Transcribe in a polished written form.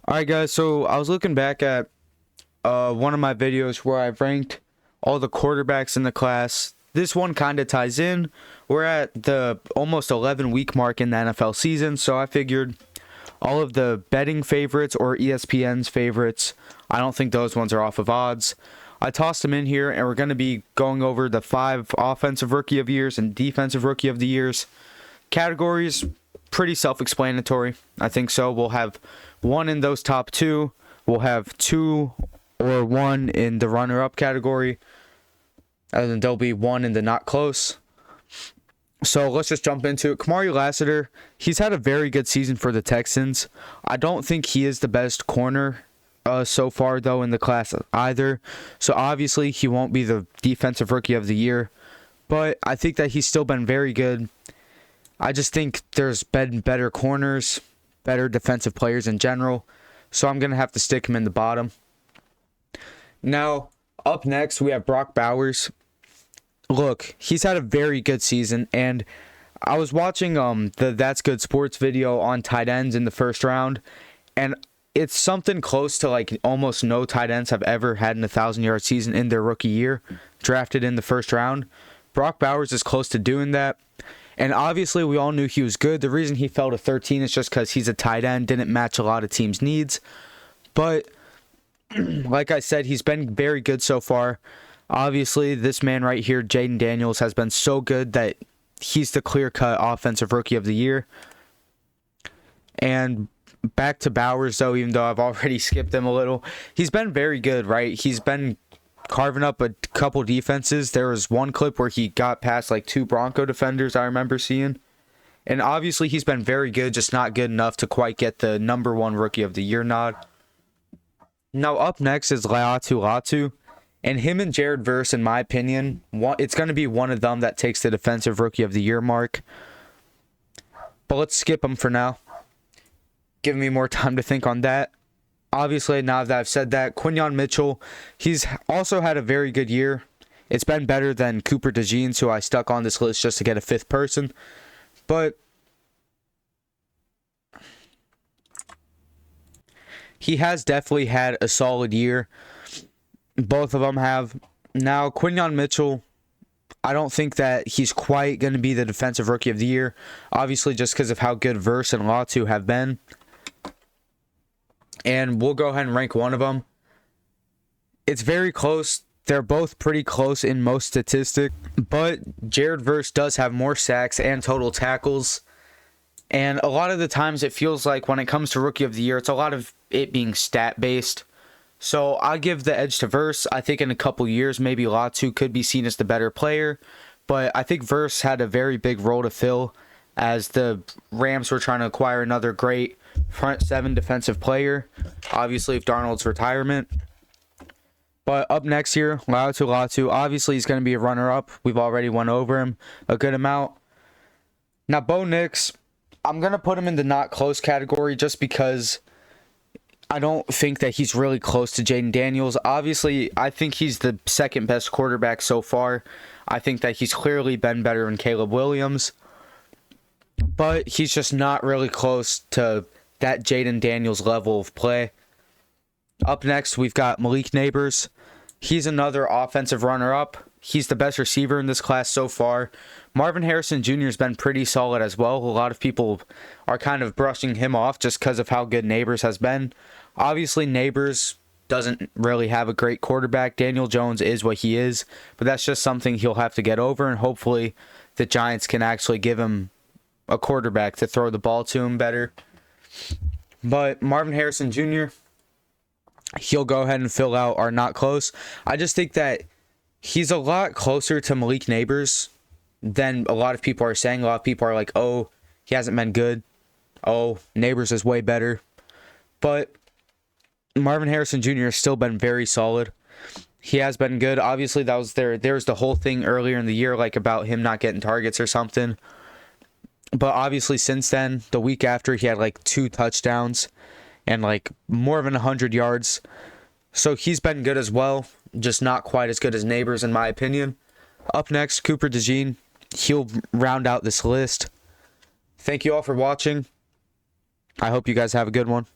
Alright guys, so I was looking back at one of my videos where I ranked all the quarterbacks in the class. This one kind of ties in. We're at the almost 11-week mark in the NFL season, so I figured all of the betting favorites or ESPN's favorites, I don't think those ones are off of odds. I tossed them in here, and we're going to be going over the 5 offensive rookie of years and defensive rookie of the years. Categories, pretty self-explanatory. I think so. We'll have one in those top 2. We'll have 2 or 1 in the runner-up category. And then there'll be 1 in the not close. So let's just jump into it. Kamari Lassiter, he's had a very good season for the Texans. I don't think he is the best corner so far, though, in the class either. So obviously he won't be the defensive rookie of the year. But I think that he's still been very good. I just think there's been better corners, better defensive players in general. So I'm going to have to stick him in the bottom. Now, up next, we have Brock Bowers. Look, he's had a very good season, and I was watching the That's Good Sports video on tight ends in the first round, and it's something close to like almost no tight ends have ever had an 1,000-yard season in their rookie year, drafted in the first round. Brock Bowers is close to doing that, and obviously we all knew he was good. The reason he fell to 13 is just because he's a tight end, didn't match a lot of teams' needs, but like I said, he's been very good so far. Obviously, this man right here, Jaden Daniels, has been so good that he's the clear-cut offensive rookie of the year. And back to Bowers, though, even though I've already skipped him a little. He's been very good, right? He's been carving up a couple defenses. There was one clip where he got past like 2 Bronco defenders I remember seeing. And obviously, he's been very good, just not good enough to quite get the number 1 rookie of the year nod. Now, up next is Latu. And him and Jared Verse, in my opinion, it's going to be one of them that takes the defensive rookie of the year mark. But let's skip him for now. Give me more time to think on that. Obviously, now that I've said that, Quinyon Mitchell, he's also had a very good year. It's been better than Cooper DeJean, who I stuck on this list just to get a 5th person. But he has definitely had a solid year. Both of them have. Now, Quinyon Mitchell, I don't think that he's quite going to be the defensive rookie of the year. Obviously, just because of how good Verse and Latu have been. And we'll go ahead and rank one of them. It's very close. They're both pretty close in most statistics. But Jared Verse does have more sacks and total tackles. And a lot of the times it feels like when it comes to rookie of the year, it's a lot of it being stat-based. So I'll give the edge to Verse. I think in a couple years, maybe Latu could be seen as the better player. But I think Verse had a very big role to fill as the Rams were trying to acquire another great front 7 defensive player. Obviously, if Darnold's retirement. But up next here, Latu. Obviously, he's going to be a runner-up. We've already went over him a good amount. Now, Bo Nix, I'm going to put him in the not close category just because I don't think that he's really close to Jaden Daniels. Obviously, I think he's the second best quarterback so far. I think that he's clearly been better than Caleb Williams. But he's just not really close to that Jaden Daniels level of play. Up next, we've got Malik Neighbors. He's another offensive runner-up. He's the best receiver in this class so far. Marvin Harrison Jr. has been pretty solid as well. A lot of people are kind of brushing him off just because of how good Neighbors has been. Obviously, Neighbors doesn't really have a great quarterback. Daniel Jones is what he is, but that's just something he'll have to get over, and hopefully the Giants can actually give him a quarterback to throw the ball to him better. But Marvin Harrison Jr., he'll go ahead and fill out our not close. I just think that he's a lot closer to Malik Neighbors than a lot of people are saying. A lot of people are like, oh, he hasn't been good. Oh, Neighbors is way better. But Marvin Harrison Jr. has still been very solid. He has been good. Obviously, that was there's the whole thing earlier in the year, like about him not getting targets or something. But obviously, since then, the week after, he had like 2 touchdowns and like more than 100 yards. So he's been good as well, just not quite as good as Neighbors, in my opinion. Up next, Cooper DeJean. He'll round out this list. Thank you all for watching. I hope you guys have a good one.